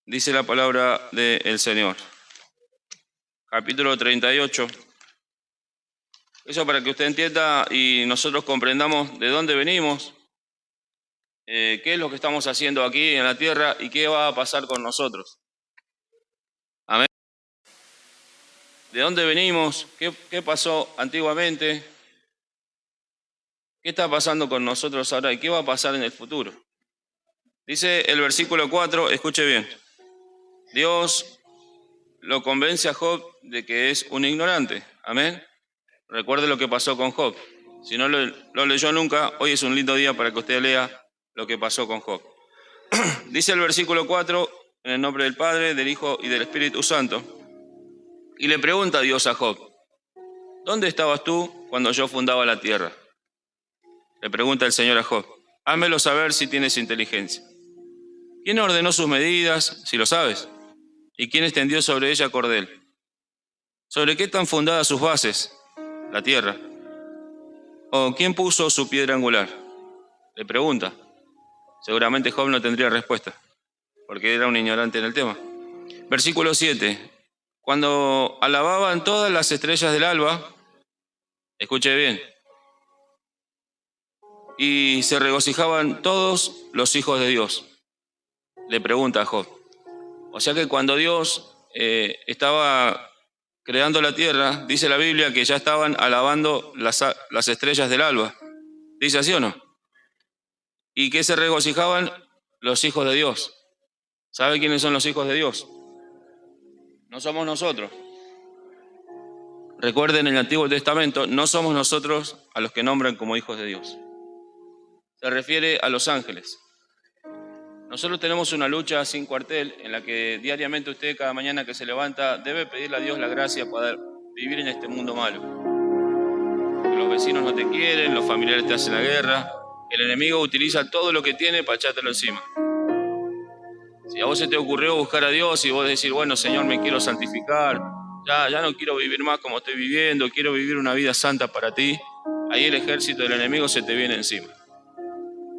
Dice la palabra del Señor. Capítulo 38. Eso para que usted entienda y nosotros comprendamos de dónde venimos, qué es lo que estamos haciendo aquí en la tierra y qué va a pasar con nosotros. Amén. ¿De dónde venimos? ¿Qué pasó antiguamente? ¿Qué está pasando con nosotros ahora y qué va a pasar en el futuro? Dice el versículo 4, escuche bien. Dios lo convence a Job de que es un ignorante. Amén. Recuerde lo que pasó con Job. Si no lo leyó nunca, hoy es un lindo día para que usted lea lo que pasó con Job. Dice el versículo 4, en el nombre del Padre, del Hijo y del Espíritu Santo. Y le pregunta Dios a Job, ¿dónde estabas tú cuando yo fundaba la tierra? Le pregunta el Señor a Job, házmelo saber si tienes inteligencia. ¿Quién ordenó sus medidas, si lo sabes? ¿Y quién extendió sobre ella cordel? ¿Sobre qué están fundadas sus bases? La tierra. ¿O quién puso su piedra angular? Le pregunta. Seguramente Job no tendría respuesta, porque era un ignorante en el tema. Versículo 7. Cuando alababan todas las estrellas del alba, escuche bien, y se regocijaban todos los hijos de Dios. Le pregunta a Job. O sea que cuando Dios estaba creando la tierra, dice la Biblia que ya estaban alabando las estrellas del alba. ¿Dice así o no? ¿Y que se regocijaban? Los hijos de Dios. ¿Sabe quiénes son los hijos de Dios? No somos nosotros. Recuerden, en el Antiguo Testamento no somos nosotros a los que nombran como hijos de Dios. Se refiere a los ángeles. Nosotros tenemos una lucha sin cuartel en la que diariamente usted, cada mañana que se levanta, debe pedirle a Dios la gracia para vivir en este mundo malo. Que los vecinos no te quieren, los familiares te hacen la guerra, el enemigo utiliza todo lo que tiene para echártelo encima. Si a vos se te ocurrió buscar a Dios y vos decir, bueno, Señor, me quiero santificar, ya no quiero vivir más como estoy viviendo, quiero vivir una vida santa para ti, ahí el ejército del enemigo se te viene encima.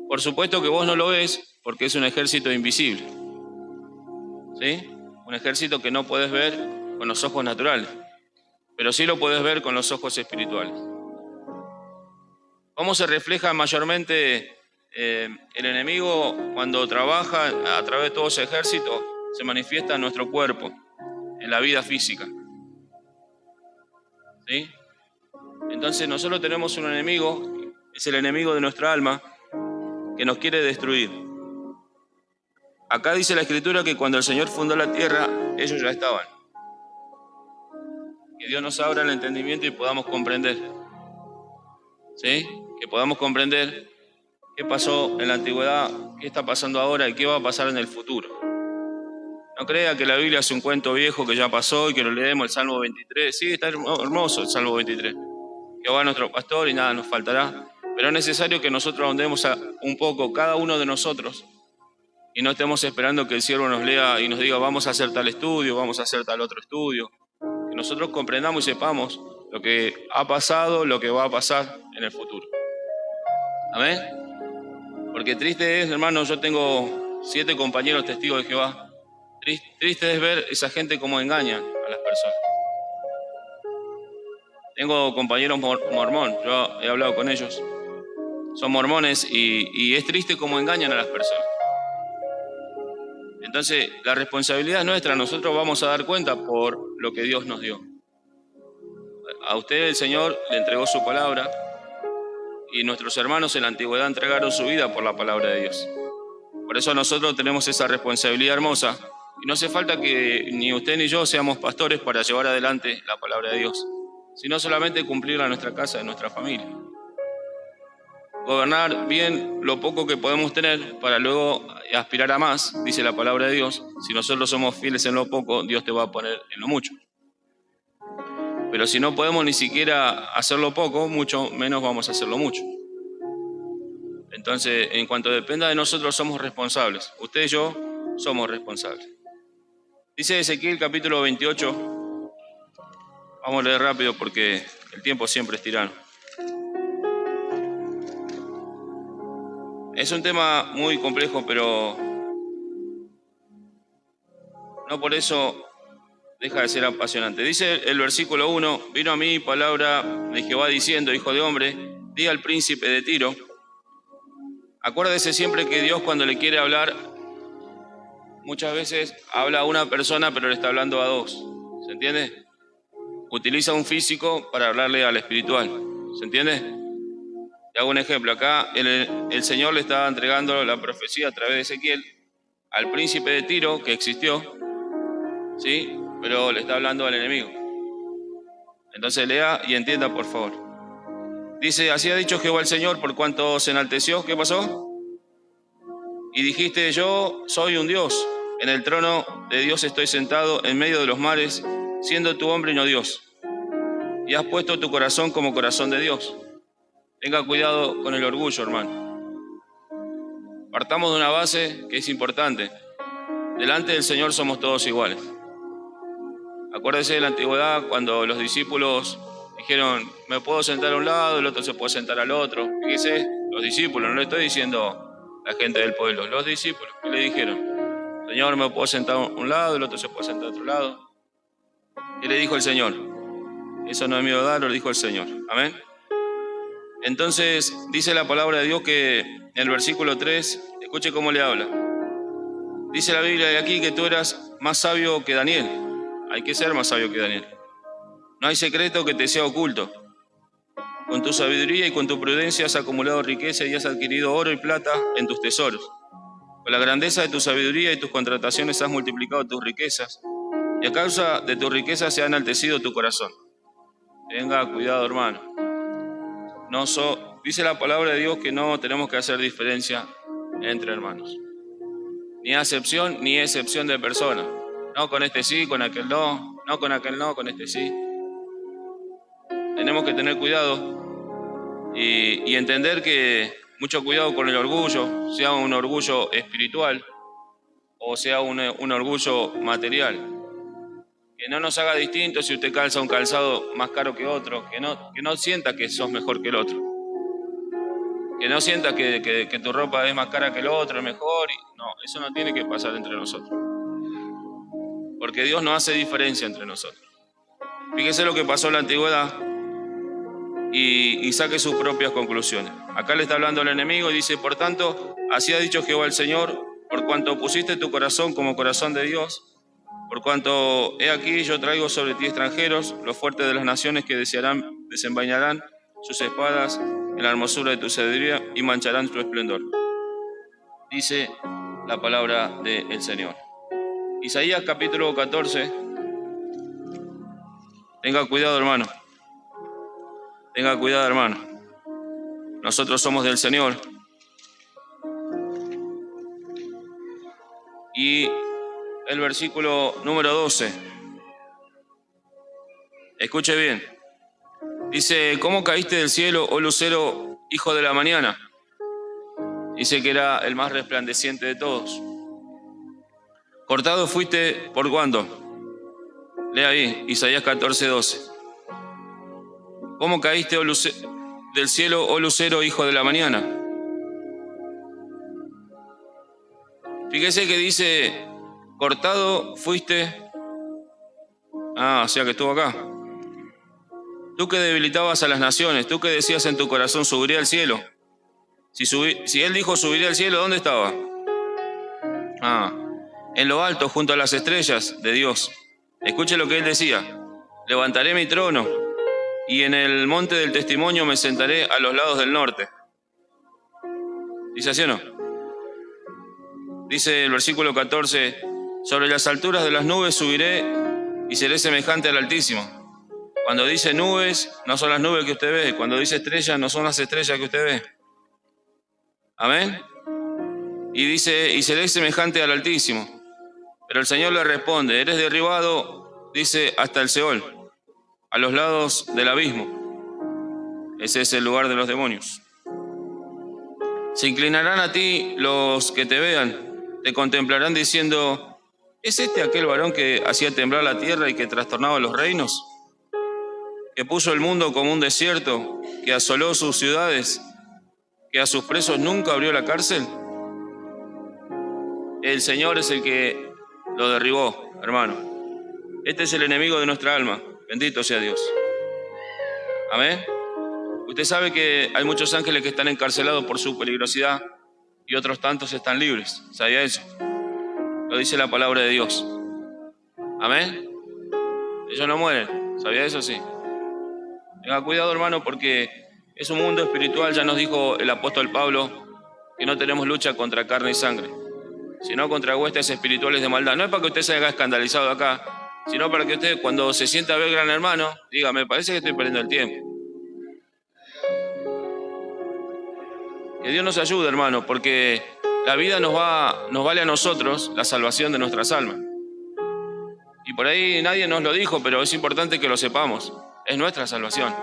Por supuesto que vos no lo ves porque es un ejército invisible, ¿sí? Un ejército que no podés ver con los ojos naturales, pero sí lo podés ver con los ojos espirituales. ¿Cómo se refleja mayormente el enemigo cuando trabaja a través de todo ese ejército? Se manifiesta en nuestro cuerpo, en la vida física, ¿sí? Entonces nosotros tenemos un enemigo, es el enemigo de nuestra alma, que nos quiere destruir. Acá dice la Escritura que cuando el Señor fundó la tierra, ellos ya estaban. Que Dios nos abra el entendimiento y podamos comprender, ¿sí? Que podamos comprender qué pasó en la antigüedad, qué está pasando ahora y qué va a pasar en el futuro. No crea que la Biblia es un cuento viejo que ya pasó y que lo leemos el Salmo 23. Sí, está hermoso el Salmo 23. Jehová es nuestro pastor y nada nos faltará. Pero es necesario que nosotros ahondemos un poco, cada uno de nosotros, y no estemos esperando que el siervo nos lea y nos diga vamos a hacer tal estudio, vamos a hacer tal otro estudio. Que nosotros comprendamos y sepamos lo que ha pasado, lo que va a pasar en el futuro. Amén. Porque triste es, hermano, yo tengo 7 compañeros testigos de Jehová. Triste es ver esa gente cómo engañan a las personas. Tengo compañeros mormón, yo he hablado con ellos. Son mormones y es triste cómo engañan a las personas. Entonces, la responsabilidad es nuestra. Nosotros vamos a dar cuenta por lo que Dios nos dio. A usted el Señor le entregó su palabra y nuestros hermanos en la antigüedad entregaron su vida por la palabra de Dios. Por eso nosotros tenemos esa responsabilidad hermosa. Y no hace falta que ni usted ni yo seamos pastores para llevar adelante la palabra de Dios, sino solamente cumplirla en nuestra casa, en nuestra familia. Gobernar bien lo poco que podemos tener para luego aspirar a más, dice la palabra de Dios. Si nosotros somos fieles en lo poco, Dios te va a poner en lo mucho. Pero si no podemos ni siquiera hacerlo poco, mucho menos vamos a hacerlo mucho. Entonces, en cuanto dependa de nosotros, somos responsables. Usted y yo somos responsables. Dice Ezequiel capítulo 28, vamos a leer rápido porque el tiempo siempre es tirano. Es un tema muy complejo, pero no por eso deja de ser apasionante. Dice el versículo 1, vino a mí palabra de Jehová diciendo, hijo de hombre, di al príncipe de Tiro. Acuérdese siempre que Dios cuando le quiere hablar, muchas veces habla a una persona pero le está hablando a dos. ¿Se entiende? Utiliza un físico para hablarle al espiritual. ¿Se entiende? Te hago un ejemplo. Acá el Señor le estaba entregando la profecía a través de Ezequiel al príncipe de Tiro, que existió, ¿sí? Pero le está hablando al enemigo. Entonces lea y entienda, por favor. Dice, así ha dicho Jehová el Señor, por cuanto se enalteció. ¿Qué pasó? Y dijiste, yo soy un Dios. En el trono de Dios estoy sentado en medio de los mares, siendo tu hombre y no Dios. Y has puesto tu corazón como corazón de Dios. Tenga cuidado con el orgullo, hermano. Partamos de una base que es importante. Delante del Señor somos todos iguales. Acuérdese de la antigüedad cuando los discípulos dijeron, me puedo sentar a un lado, el otro se puede sentar al otro. Fíjese, los discípulos, no le estoy diciendo la gente del pueblo, los discípulos, ¿qué le dijeron? Señor, me puedo sentar a un lado, el otro se puede sentar a otro lado. ¿Qué le dijo el Señor? Eso no es mío dar, lo dijo el Señor. Amén. Entonces, dice la palabra de Dios que en el versículo 3, escuche cómo le habla. Dice la Biblia de aquí que tú eras más sabio que Daniel. Hay que ser más sabio que Daniel. No hay secreto que te sea oculto. Con tu sabiduría y con tu prudencia has acumulado riqueza y has adquirido oro y plata en tus tesoros. Con la grandeza de tu sabiduría y tus contrataciones has multiplicado tus riquezas. Y a causa de tu riqueza se ha enaltecido tu corazón. Tenga cuidado, hermano. Dice la palabra de Dios que no tenemos que hacer diferencia entre hermanos. Ni acepción ni excepción de personas. No con este sí, con aquel no. No con aquel no, con este sí. Tenemos que tener cuidado y entender que mucho cuidado con el orgullo, sea un orgullo espiritual o sea un orgullo material. Que no nos haga distinto si usted calza un calzado más caro que otro, que no sienta que sos mejor que el otro. Que no sienta que tu ropa es más cara que el otro, es mejor. No, eso no tiene que pasar entre nosotros. Porque Dios no hace diferencia entre nosotros. Fíjese lo que pasó en la antigüedad y saque sus propias conclusiones. Acá le está hablando al enemigo y dice, por tanto, así ha dicho Jehová el Señor, por cuanto pusiste tu corazón como corazón de Dios, por cuanto he aquí yo traigo sobre ti extranjeros, los fuertes de las naciones que desenvainarán sus espadas en la hermosura de tu sabiduría y mancharán tu esplendor. Dice la palabra del Señor. Isaías capítulo 14. Tenga cuidado, hermano. Tenga cuidado, hermano. Nosotros somos del Señor. Y el versículo número 12. Escuche bien. Dice, ¿cómo caíste del cielo, oh lucero, hijo de la mañana? Dice que era el más resplandeciente de todos. Cortado fuiste, ¿por cuándo? Lea ahí, Isaías 14, 12. ¿Cómo caíste del cielo, oh lucero, hijo de la mañana? Fíjese que dice, cortado fuiste. O sea que estuvo acá. Tú que debilitabas a las naciones, tú que decías en tu corazón, subiré al cielo. Si él dijo subiré al cielo, ¿dónde estaba? En lo alto, junto a las estrellas de Dios. Escuche lo que él decía. Levantaré mi trono y en el monte del testimonio me sentaré a los lados del norte. ¿Dice así o no? Dice el versículo 14, sobre las alturas de las nubes subiré y seré semejante al Altísimo. Cuando dice nubes, no son las nubes que usted ve. Cuando dice estrellas, no son las estrellas que usted ve. Amén. Y dice, y seré semejante al Altísimo. Pero el Señor le responde, eres derribado, dice, hasta el Seol, a los lados del abismo. Ese es el lugar de los demonios. Se inclinarán a ti los que te vean, te contemplarán diciendo, ¿es este aquel varón que hacía temblar la tierra y que trastornaba los reinos? Que puso el mundo como un desierto, que asoló sus ciudades, que a sus presos nunca abrió la cárcel. El Señor es el que lo derribó. hermano. Este es el enemigo de nuestra alma. Bendito sea Dios. Amén. Usted sabe que hay muchos ángeles que están encarcelados por su peligrosidad y otros tantos están libres. ¿Sabía eso? Lo dice la palabra de Dios. Amén. Ellos no mueren. ¿Sabía eso? Sí. Tenga cuidado, hermano, porque es un mundo espiritual. Ya nos dijo el apóstol Pablo que no tenemos lucha contra carne y sangre, sino contra huestes espirituales de maldad. No es para que usted se haya escandalizado acá, sino para que usted, cuando se sienta a ver Gran Hermano, diga, me parece que estoy perdiendo el tiempo. Que Dios nos ayude, hermano, porque la vida nos vale a nosotros la salvación de nuestras almas. Y por ahí nadie nos lo dijo, pero es importante que lo sepamos. Es nuestra salvación.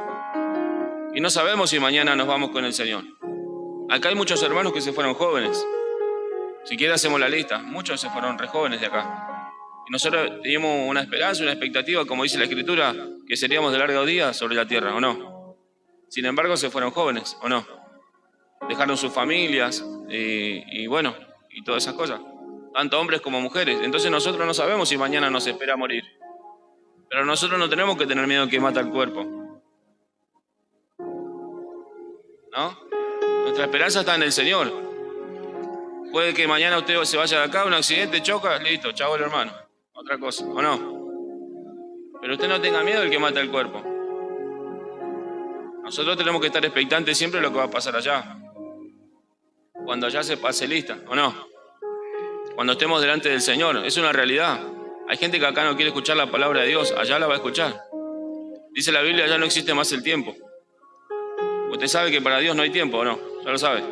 Y no sabemos si mañana nos vamos con el Señor. Acá hay muchos hermanos que se fueron jóvenes. Si quiere hacemos la lista. Muchos se fueron re jóvenes de acá. Y nosotros teníamos una esperanza, una expectativa, como dice la Escritura, que seríamos de largos días sobre la tierra, ¿o no? Sin embargo, se fueron jóvenes, ¿o no? Dejaron sus familias y bueno, y todas esas cosas. Tanto hombres como mujeres. Entonces nosotros no sabemos si mañana nos espera morir. Pero nosotros no tenemos que tener miedo que mata el cuerpo. ¿No? Nuestra esperanza está en el Señor. Puede que mañana usted se vaya de acá, un accidente, choca, listo, chavo el hermano. Otra cosa, ¿o no? Pero usted no tenga miedo del que mata el cuerpo. Nosotros tenemos que estar expectantes siempre de lo que va a pasar allá. Cuando allá se pase lista, ¿o no? Cuando estemos delante del Señor, es una realidad. Hay gente que acá no quiere escuchar la palabra de Dios, allá la va a escuchar. Dice la Biblia, allá no existe más el tiempo. Usted sabe que para Dios no hay tiempo, ¿o no? Ya lo sabe.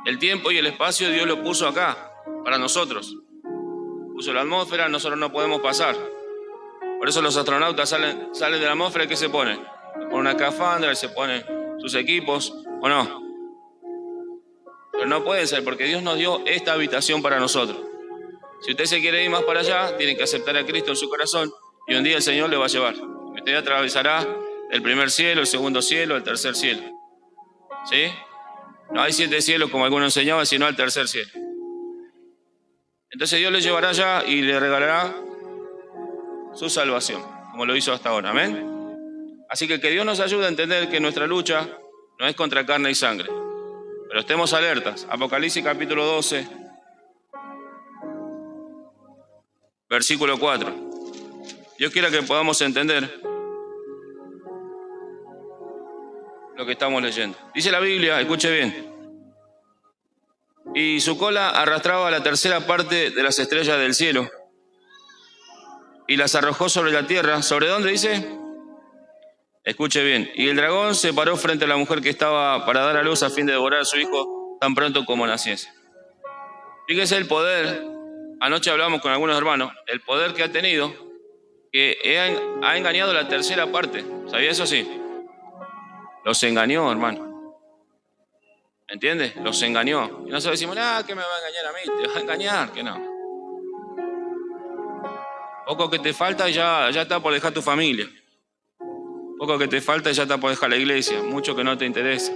El tiempo y el espacio Dios lo puso acá, para nosotros. Puso la atmósfera, nosotros no podemos pasar. Por eso los astronautas salen de la atmósfera y ¿qué se ponen? Se ponen una escafandra, se ponen sus equipos, ¿o no? Pero no puede ser, porque Dios nos dio esta habitación para nosotros. Si usted se quiere ir más para allá, tiene que aceptar a Cristo en su corazón y un día el Señor le va a llevar. Usted atravesará el primer cielo, el segundo cielo, el tercer cielo. ¿Sí? No hay 7 cielos como algunos enseñaban, sino el tercer cielo. Entonces Dios le llevará allá y le regalará su salvación, como lo hizo hasta ahora. Amén. Así que Dios nos ayude a entender que nuestra lucha no es contra carne y sangre. Pero estemos alertas. Apocalipsis capítulo 12, versículo 4. Dios quiera que podamos entender lo que estamos leyendo. Dice la Biblia, escuche bien. Y su cola arrastraba la tercera parte de las estrellas del cielo y las arrojó sobre la tierra. ¿Sobre dónde dice? Escuche bien. Y el dragón se paró frente a la mujer que estaba para dar a luz a fin de devorar a su hijo tan pronto como naciese. Fíjese el poder. Anoche hablamos con algunos hermanos. El poder que ha tenido, que ha engañado la tercera parte. ¿Sabía eso? Sí. Los engañó, hermano. ¿Entiendes? Los engañó. Y nosotros decimos, que me va a engañar a mí. Te va a engañar, que no. Poco que te falta y ya está por dejar tu familia. Poco que te falta y ya está por dejar la iglesia. Mucho que no te interesa.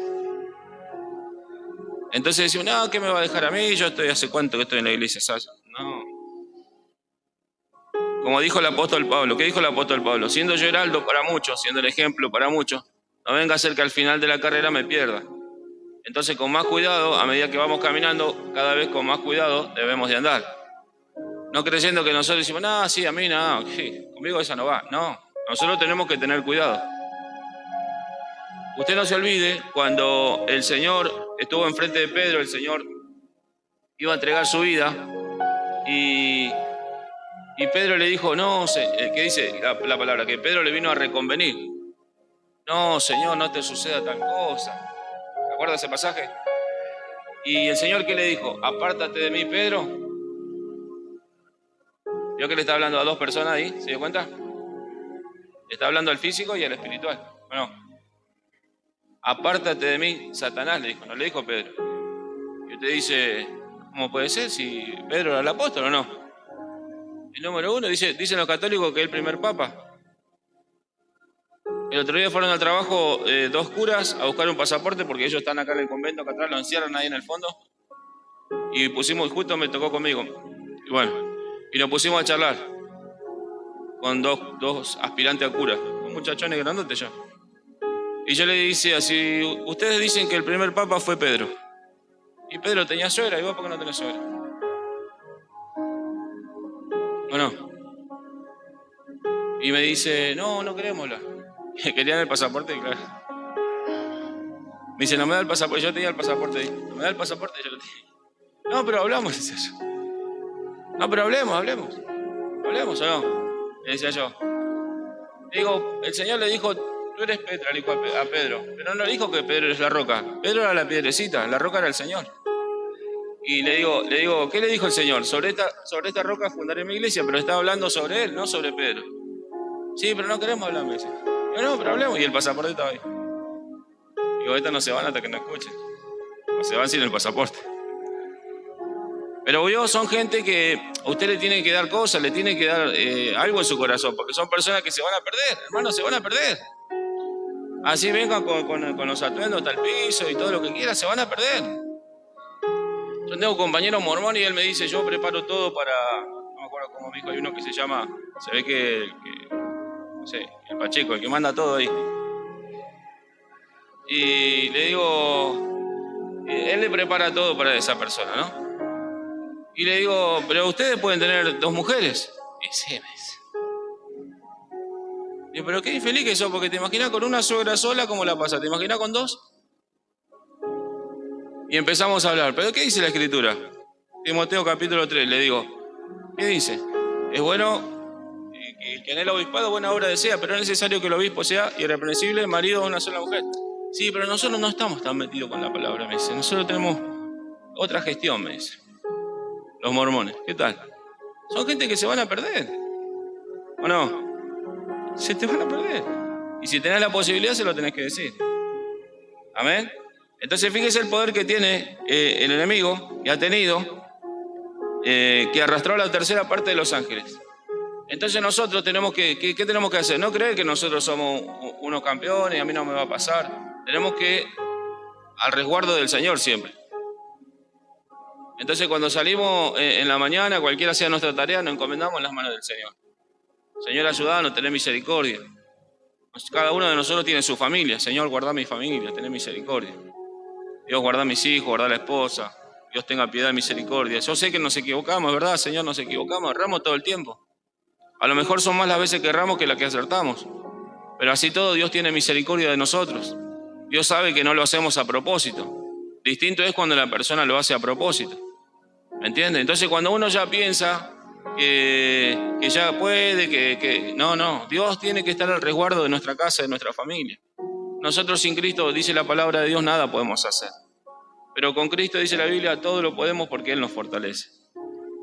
Entonces decimos, ¿qué me va a dejar a mí? Yo estoy hace cuánto que estoy en la iglesia, ¿sabes? No. Como dijo el apóstol Pablo. ¿Qué dijo el apóstol Pablo? Siendo yo heraldo para muchos, siendo el ejemplo para muchos, no venga a ser que al final de la carrera me pierda. Entonces, con más cuidado, a medida que vamos caminando, cada vez con más cuidado debemos de andar. No creyendo que nosotros decimos, sí, a mí no, conmigo esa no va. No, nosotros tenemos que tener cuidado. Usted no se olvide, cuando el Señor estuvo enfrente de Pedro, el Señor iba a entregar su vida y Pedro le dijo, ¿qué dice la palabra? Que Pedro le vino a reconvenir. No, Señor, no te suceda tal cosa. ¿Se acuerda ese pasaje? Y el Señor, ¿qué le dijo? Apártate de mí, Pedro. ¿Vio que le está hablando a dos personas ahí? ¿Se dio cuenta? Le está hablando al físico y al espiritual. Bueno, apártate de mí, Satanás, le dijo. No le dijo Pedro. Y usted dice, ¿cómo puede ser si Pedro era el apóstol o no? El número uno, dicen los católicos que es el primer papa. El otro día fueron al trabajo 2 curas a buscar un pasaporte porque ellos están acá en el convento, acá atrás, lo encierran ahí en el fondo. Y pusimos, justo me tocó conmigo. Y bueno, Y nos pusimos a charlar con dos aspirantes a cura, un muchachones grandotes ya. Y yo le dije así, ustedes dicen que el primer papa fue Pedro. Y Pedro tenía suegra, ¿y vos por qué no tenés suegra? ¿O no? Y me dice, no queremos hablar. Querían el pasaporte, claro. Me dice, no me da el pasaporte, yo tenía el pasaporte ahí. No me da el pasaporte, yo lo tenía. No, pero hablamos, decía yo. No, pero hablemos o no. Le decía yo. Digo, el Señor le dijo, tú eres Petra, le dijo a Pedro. Pero no le dijo que Pedro es la roca. Pedro era la piedrecita, la roca era el Señor. Y le digo, ¿qué le dijo el Señor? Sobre esta roca fundaré mi iglesia, pero estaba hablando sobre él, no sobre Pedro. Sí, pero no queremos hablar, me dice. Yo, no, pero hablemos. Y el pasaporte estaba ahí. Digo, estas no se van hasta que no escuchen. O se van sin el pasaporte. Pero vio, son gente que a usted le tiene que dar cosas, le tiene que dar algo en su corazón, porque son personas que se van a perder, hermanos, se van a perder. Así vengan con los atuendos hasta el piso y todo lo que quieran, se van a perder. Yo tengo un compañero mormón y él me dice, yo preparo todo para, no me acuerdo cómo me dijo, hay uno que se llama, se ve que no sé, el Pacheco, el que manda todo ahí. Y le digo, él le prepara todo para esa persona, ¿no? Y le digo, pero ustedes pueden tener 2 mujeres. Y sí, me dice. Digo, pero qué infeliz que sos, porque te imaginas con una suegra sola, ¿cómo la pasa? ¿Te imaginas con 2? Y empezamos a hablar, ¿pero qué dice la Escritura? Timoteo capítulo 3, le digo, ¿qué dice? Es bueno que en el obispado buena obra desea, pero es necesario que el obispo sea irreprensible, marido de una sola mujer. Sí, pero nosotros no estamos tan metidos con la palabra, me dice. Nosotros tenemos otra gestión, me dice. Los mormones, ¿qué tal? Son gente que se van a perder, ¿o no? Se te van a perder. Y si tenés la posibilidad, se lo tenés que decir. ¿Amén? Entonces, fíjese el poder que tiene el enemigo, que ha tenido, que arrastró a la tercera parte de los ángeles. Entonces nosotros tenemos ¿qué tenemos que hacer? No creer que nosotros somos unos campeones y a mí no me va a pasar. Tenemos que al resguardo del Señor siempre. Entonces cuando salimos en la mañana, cualquiera sea nuestra tarea, nos encomendamos en las manos del Señor. Señor, ayúdanos, tener misericordia. Cada uno de nosotros tiene su familia. Señor, guarda mi familia, tener misericordia. Dios, guarda a mis hijos, guarda a la esposa. Dios tenga piedad y misericordia. Yo sé que nos equivocamos, ¿verdad, Señor? Nos equivocamos, erramos todo el tiempo. A lo mejor son más las veces que erramos que las que acertamos. Pero así todo, Dios tiene misericordia de nosotros. Dios sabe que no lo hacemos a propósito. Distinto es cuando la persona lo hace a propósito. ¿Me entiende? Entonces cuando uno ya piensa que ya puede, que no, Dios tiene que estar al resguardo de nuestra casa, de nuestra familia. Nosotros sin Cristo, dice la palabra de Dios, nada podemos hacer. Pero con Cristo, dice la Biblia, todo lo podemos porque Él nos fortalece.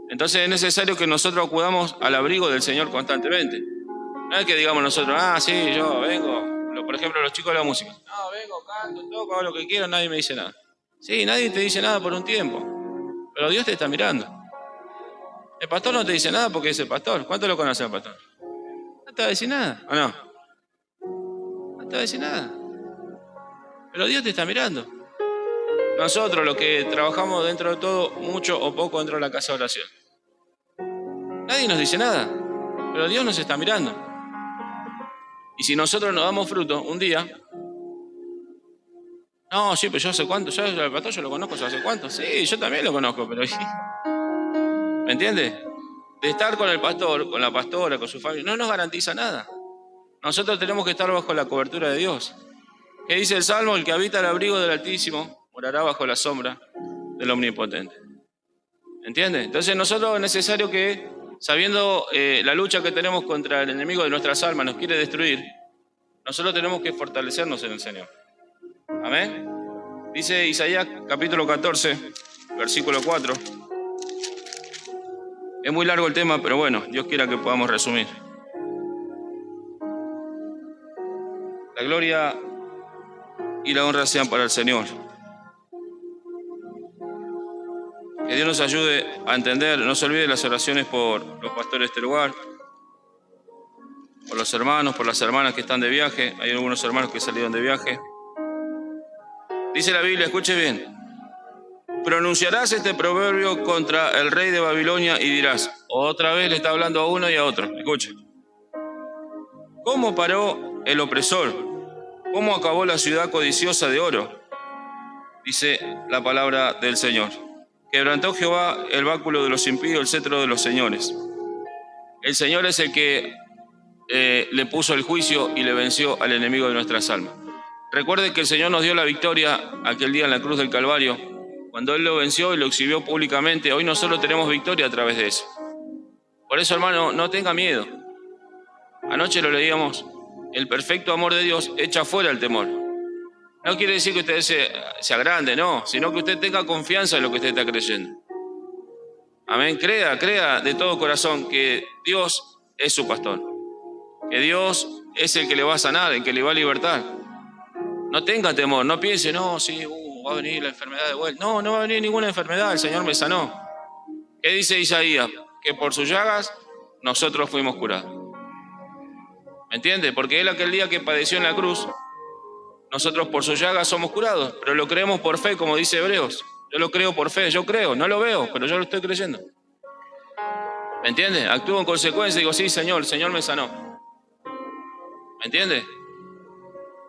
Entonces es necesario que nosotros acudamos al abrigo del Señor constantemente. No es que digamos nosotros, sí, yo vengo, por ejemplo los chicos de la música. No, vengo, canto, toco, hago lo que quiero, nadie me dice nada. Sí, nadie te dice nada por un tiempo. Pero Dios te está mirando. El pastor no te dice nada porque es el pastor. ¿Cuánto lo conoce el pastor? No te va a decir nada, ¿o no? No te va a decir nada. Pero Dios te está mirando. Nosotros, los que trabajamos dentro de todo, mucho o poco dentro de la casa de oración. Nadie nos dice nada, pero Dios nos está mirando. Y si nosotros nos damos fruto un día, no, sí, pero yo hace cuánto, yo el pastor yo lo conozco, yo hace cuánto. Sí, yo también lo conozco, pero ¿me entiende? De estar con el pastor, con la pastora, con su familia, no nos garantiza nada. Nosotros tenemos que estar bajo la cobertura de Dios. ¿Qué dice el Salmo? El que habita el abrigo del Altísimo morará bajo la sombra del Omnipotente. ¿Entiende? Entonces nosotros es necesario que, sabiendo la lucha que tenemos contra el enemigo de nuestras almas, nos quiere destruir, nosotros tenemos que fortalecernos en el Señor. Amén. Dice Isaías capítulo 14, versículo 4. Es muy largo el tema, pero bueno, Dios quiera que podamos resumir. La gloria y la honra sean para el Señor. Que Dios nos ayude a entender. No se olvide las oraciones por los pastores de este lugar, por los hermanos, por las hermanas que están de viaje. Hay algunos hermanos que salieron de viaje. Dice la Biblia, escuche bien, pronunciarás este proverbio contra el rey de Babilonia y dirás, otra vez le está hablando a uno y a otro, escuche. ¿Cómo paró el opresor? ¿Cómo acabó la ciudad codiciosa de oro? Dice la palabra del Señor. Quebrantó Jehová el báculo de los impíos, el cetro de los señores. El Señor es el que le puso el juicio y le venció al enemigo de nuestras almas. Recuerde que el Señor nos dio la victoria aquel día en la cruz del Calvario, cuando Él lo venció y lo exhibió públicamente. Hoy nosotros tenemos victoria a través de eso. Por eso, hermano, no tenga miedo. Anoche lo leíamos, el perfecto amor de Dios echa fuera el temor. No quiere decir que usted se agrande, no, sino que usted tenga confianza en lo que usted está creyendo. Amén, crea de todo corazón que Dios es su pastor, que Dios es el que le va a sanar, el que le va a libertar. No tenga temor, no piense, no, sí, va a venir la enfermedad de vuelta. No, no va a venir ninguna enfermedad, el Señor me sanó. ¿Qué dice Isaías? Que por sus llagas nosotros fuimos curados. ¿Me entiende? Porque Él aquel día que padeció en la cruz, nosotros por sus llagas somos curados, pero lo creemos por fe, como dice Hebreos. Yo lo creo por fe, yo creo, no lo veo, pero yo lo estoy creyendo. ¿Me entiende? Actúo en consecuencia y digo, sí, Señor, el Señor me sanó. ¿Me entiende?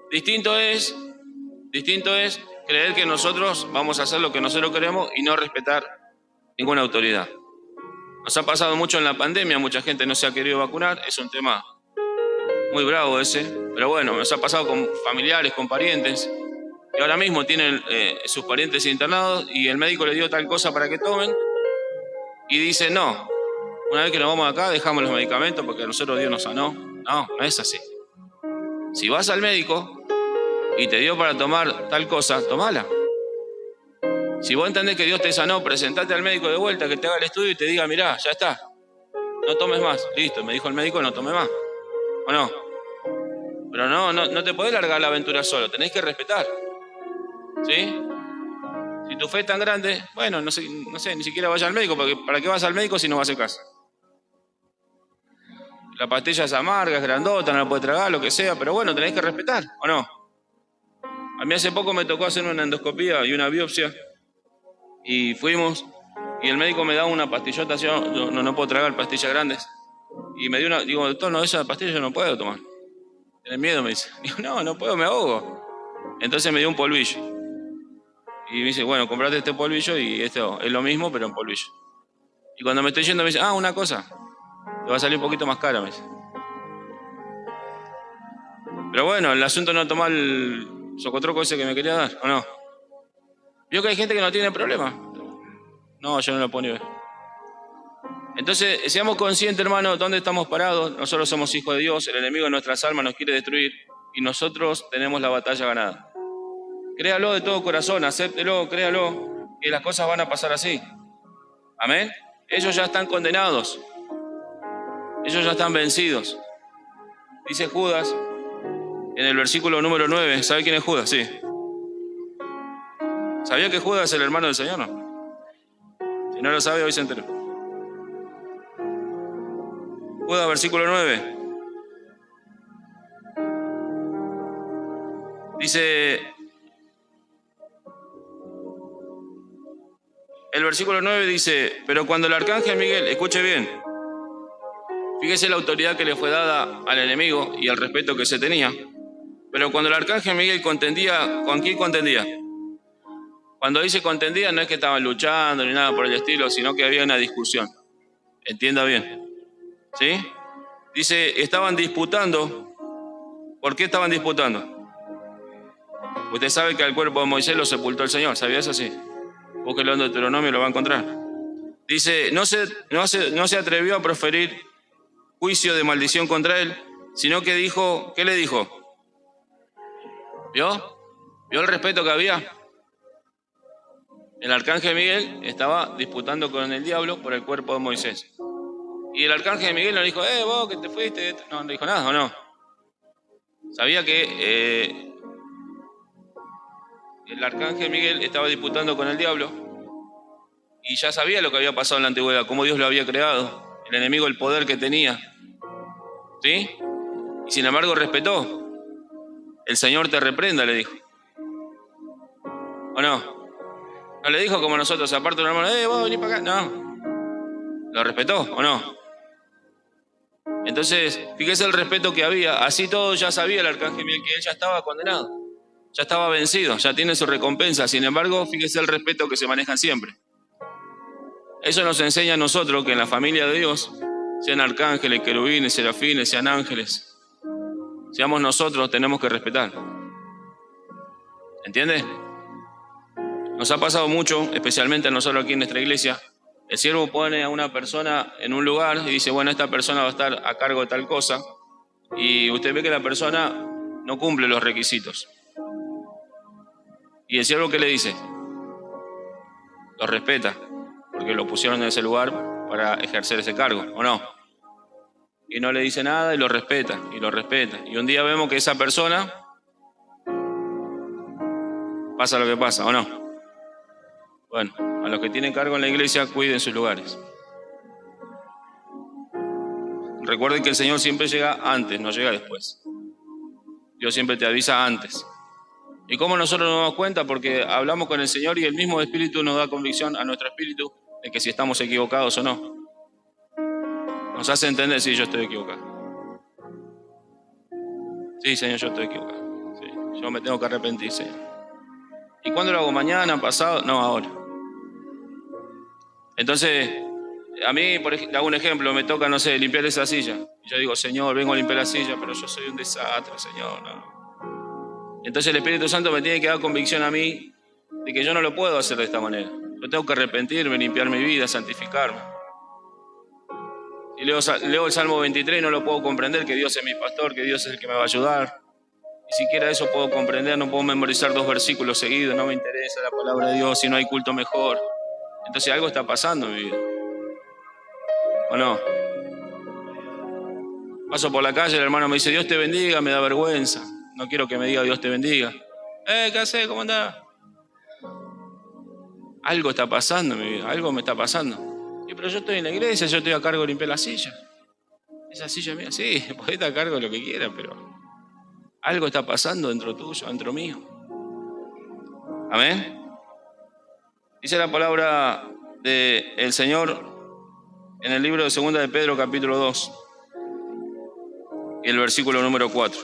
Distinto es creer que nosotros vamos a hacer lo que nosotros queremos y no respetar ninguna autoridad. Nos ha pasado mucho en la pandemia, mucha gente no se ha querido vacunar, es un tema muy bravo ese, pero bueno, nos ha pasado con familiares, con parientes, que ahora mismo tienen sus parientes internados y el médico le dio tal cosa para que tomen y dice, no, una vez que nos vamos acá dejamos los medicamentos porque a nosotros Dios nos sanó. No, no es así. Si vas al médico y te dio para tomar tal cosa, tomala. Si vos entendés que Dios te sanó, presentate al médico de vuelta, que te haga el estudio y te diga, mirá, ya está, no tomes más. Listo, me dijo el médico, no tome más. ¿O no? Pero no te podés largar la aventura solo, tenés que respetar. ¿Sí? Si tu fe es tan grande, bueno, no sé, ni siquiera vaya al médico, porque ¿para qué vas al médico si no vas a casa? La pastilla es amarga, es grandota, no la puedes tragar, lo que sea, pero bueno, tenés que respetar, ¿o no? A mí hace poco me tocó hacer una endoscopía y una biopsia, y fuimos, y el médico me da una pastillota, yo no puedo tragar pastillas grandes, y me dio una, digo, doctor, no, esa pastilla yo no puedo tomar. ¿Tienes miedo? Me dice. Digo, no puedo, me ahogo. Entonces me dio un polvillo. Y me dice, bueno, comprate este polvillo y esto es lo mismo, pero en polvillo. Y cuando me estoy yendo me dice, una cosa, te va a salir un poquito más cara, me dice. Pero bueno, el asunto no tomar el socotroco ese que me quería dar, ¿o no? Vio que hay gente que no tiene problema. No, yo no lo puedo ni ver. Entonces, seamos conscientes, hermano, dónde estamos parados. Nosotros somos hijos de Dios, el enemigo de nuestras almas nos quiere destruir y nosotros tenemos la batalla ganada. Créalo de todo corazón, acéptelo, créalo, que las cosas van a pasar así. Amén. Ellos ya están condenados. Ellos ya están vencidos. Dice Judas en el versículo número 9. ¿Sabe quién es Judas? Sí. ¿Sabía que Judas es el hermano del Señor? No. Si no lo sabe, hoy se enteró. Judas, versículo 9. Dice, el versículo 9 dice, pero cuando el arcángel Miguel, escuche bien, fíjese la autoridad que le fue dada al enemigo y el respeto que se tenía, pero cuando el arcángel Miguel contendía, ¿con quién contendía? Cuando dice contendía no es que estaban luchando ni nada por el estilo, sino que había una discusión. Entienda bien. ¿Sí? Dice, estaban disputando. ¿Por qué estaban disputando? Usted sabe que al cuerpo de Moisés lo sepultó el Señor, ¿sabía eso? Sí. Búsquelo en Deuteronomio y lo va a encontrar. Dice, no se atrevió a proferir juicio de maldición contra él, sino que dijo, ¿qué le dijo? ¿Vio? ¿Vio el respeto que había? El arcángel Miguel estaba disputando con el diablo por el cuerpo de Moisés. Y el arcángel Miguel no le dijo, vos que te fuiste. No dijo nada, ¿o no? Sabía que el arcángel Miguel estaba disputando con el diablo y ya sabía lo que había pasado en la antigüedad, cómo Dios lo había creado, el enemigo, el poder que tenía. ¿Sí? Y sin embargo respetó. El Señor te reprenda, le dijo. ¿O no? No le dijo como nosotros, aparte un hermano, vos vení para acá. No. ¿Lo respetó o no? Entonces, fíjese el respeto que había. Así todo ya sabía el arcángel Miguel que él ya estaba condenado. Ya estaba vencido, ya tiene su recompensa. Sin embargo, fíjese el respeto que se manejan siempre. Eso nos enseña a nosotros que en la familia de Dios, sean arcángeles, querubines, serafines, sean ángeles, seamos nosotros, tenemos que respetar. ¿Entiendes? Nos ha pasado mucho, especialmente a nosotros aquí en nuestra iglesia. El siervo pone a una persona en un lugar y dice, bueno, esta persona va a estar a cargo de tal cosa. Y usted ve que la persona no cumple los requisitos. ¿Y el siervo qué le dice? Lo respeta, porque lo pusieron en ese lugar para ejercer ese cargo, ¿o no? Y no le dice nada y lo respeta, y lo respeta. Y un día vemos que esa persona pasa lo que pasa, ¿o no? Bueno, a los que tienen cargo en la iglesia, cuiden sus lugares. Recuerden que el Señor siempre llega antes, no llega después. Dios siempre te avisa antes. ¿Y cómo nosotros nos damos cuenta? Porque hablamos con el Señor y el mismo Espíritu nos da convicción a nuestro espíritu de que si estamos equivocados o no. Nos hace entender si yo estoy equivocado. Sí, Señor, yo estoy equivocado. Sí, yo me tengo que arrepentir, Señor. ¿Y cuándo lo hago? ¿Mañana? ¿Pasado? No, ahora. Entonces, a mí, por ejemplo, hago un ejemplo, me toca, no sé, limpiar esa silla. Y yo digo, Señor, vengo a limpiar la silla, pero yo soy un desastre, Señor. No. Entonces el Espíritu Santo me tiene que dar convicción a mí de que yo no lo puedo hacer de esta manera. Yo tengo que arrepentirme, limpiar mi vida, santificarme. Y leo el Salmo 23 y no lo puedo comprender, que Dios es mi pastor, que Dios es el que me va a ayudar. Ni siquiera eso puedo comprender, no puedo memorizar 2 versículos seguidos, no me interesa la palabra de Dios, si no hay culto mejor. Entonces algo está pasando en mi vida. ¿O no? Paso por la calle, el hermano me dice, Dios te bendiga, me da vergüenza. No quiero que me diga Dios te bendiga. ¿Qué haces? ¿Cómo andás? Algo está pasando en mi vida, algo me está pasando. Pero yo estoy en la iglesia, yo estoy a cargo de limpiar la silla. Esa silla mía, sí, podés estar a cargo de lo que quieras, pero algo está pasando dentro tuyo, dentro mío. Amén. Dice la palabra del Señor en el libro de 2 de Pedro, capítulo 2, y el versículo número 4.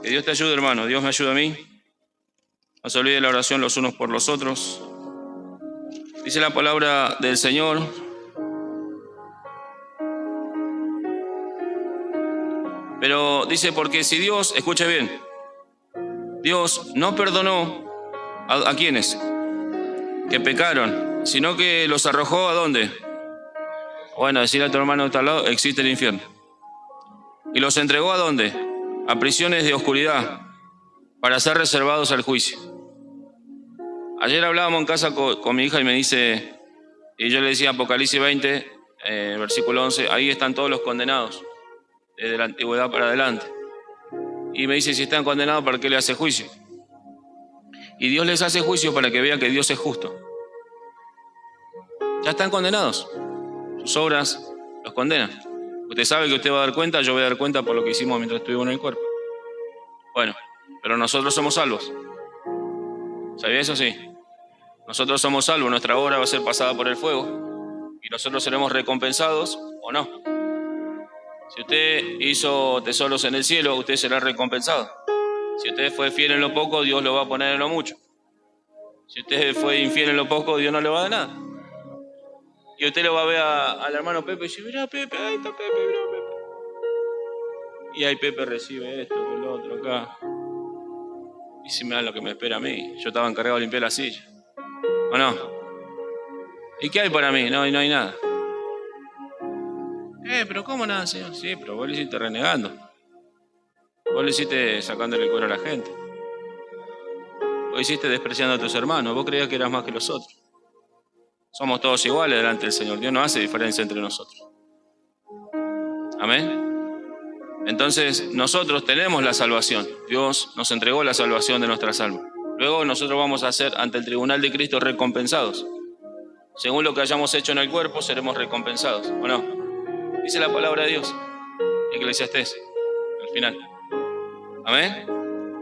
Que Dios te ayude, hermano. Dios me ayude a mí. No se olvide la oración los unos por los otros. Dice la palabra del Señor. Pero dice, porque si Dios, escuche bien, Dios no perdonó a quienes que pecaron, sino que los arrojó ¿a dónde? Bueno, decirle a tu hermano de tal lado, existe el infierno. Y los entregó ¿a dónde? A prisiones de oscuridad, para ser reservados al juicio. Ayer hablábamos en casa con mi hija y me dice, y yo le decía Apocalipsis 20, versículo 11, ahí están todos los condenados, desde la antigüedad para adelante. Y me dice, si están condenados, ¿para qué le hace juicio? Y Dios les hace juicio para que vean que Dios es justo. Ya están condenados. Sus obras los condenan. Usted sabe que usted va a dar cuenta, yo voy a dar cuenta por lo que hicimos mientras estuvimos en el cuerpo. Bueno, pero nosotros somos salvos. ¿Sabía eso? Sí. Nosotros somos salvos, nuestra obra va a ser pasada por el fuego y nosotros seremos recompensados o no. Si usted hizo tesoros en el cielo, usted será recompensado. Si usted fue fiel en lo poco, Dios lo va a poner en lo mucho. Si usted fue infiel en lo poco, Dios no le va a dar nada. Y usted lo va a ver al hermano Pepe y dice, mirá Pepe, ahí está Pepe, mirá Pepe. Y ahí Pepe recibe esto, que lo otro acá. Y si me dan lo que me espera a mí, yo estaba encargado de limpiar la silla. ¿O no? ¿Y qué hay para mí? No, no hay nada. Pero ¿cómo nada, Señor? Sí, pero vos lo hiciste renegando. Vos lo hiciste sacándole el cuero a la gente. Vos hiciste despreciando a tus hermanos. Vos creías que eras más que los otros. Somos todos iguales delante del Señor. Dios no hace diferencia entre nosotros. Amén. Entonces, nosotros tenemos la salvación. Dios nos entregó la salvación de nuestras almas. Luego nosotros vamos a ser ante el tribunal de Cristo recompensados. Según lo que hayamos hecho en el cuerpo, seremos recompensados. ¿O no? Dice la palabra de Dios, Eclesiastés. final. Amén.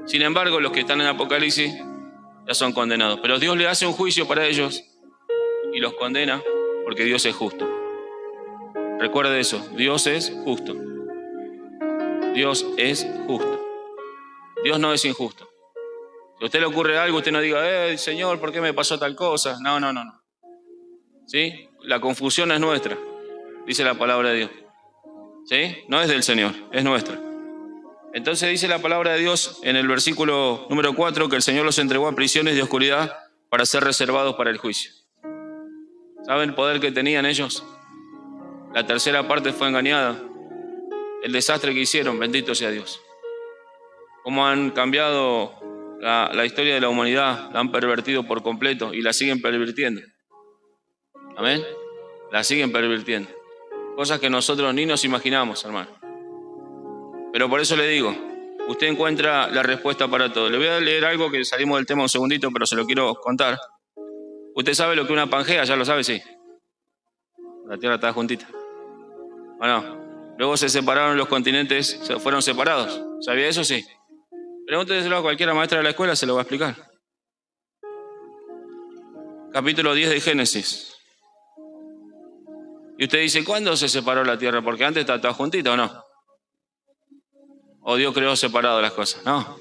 Sin embargo, los que están en Apocalipsis ya son condenados. Pero Dios le hace un juicio para ellos y los condena porque Dios es justo. Recuerde eso, Dios es justo. Dios es justo. Dios no es injusto. Si a usted le ocurre algo, usted no diga, Señor, ¿por qué me pasó tal cosa? No. ¿Sí? La confusión es nuestra, dice la palabra de Dios. ¿Sí? No es del Señor, es nuestra. Entonces dice la palabra de Dios en el versículo número 4 que el Señor los entregó a prisiones de oscuridad para ser reservados para el juicio. ¿Saben el poder que tenían ellos? La tercera parte fue engañada. El desastre que hicieron, bendito sea Dios. Cómo han cambiado la historia de la humanidad, la han pervertido por completo y la siguen pervirtiendo. Amén. La siguen pervirtiendo. Cosas que nosotros ni nos imaginamos, hermano. Pero por eso le digo, usted encuentra la respuesta para todo. Le voy a leer algo que salimos del tema un segundito, pero se lo quiero contar. ¿Usted sabe lo que es una Pangea? ¿Ya lo sabe? Sí. La Tierra está juntita. Bueno, luego se separaron los continentes, se fueron separados. ¿Sabía eso? Sí. Pregúnteselo a cualquiera maestra de la escuela, se lo va a explicar. Capítulo 10 de Génesis. Y usted dice, ¿cuándo se separó la Tierra? Porque antes estaba toda juntita, ¿o no? ¿O Dios creó separado las cosas? No.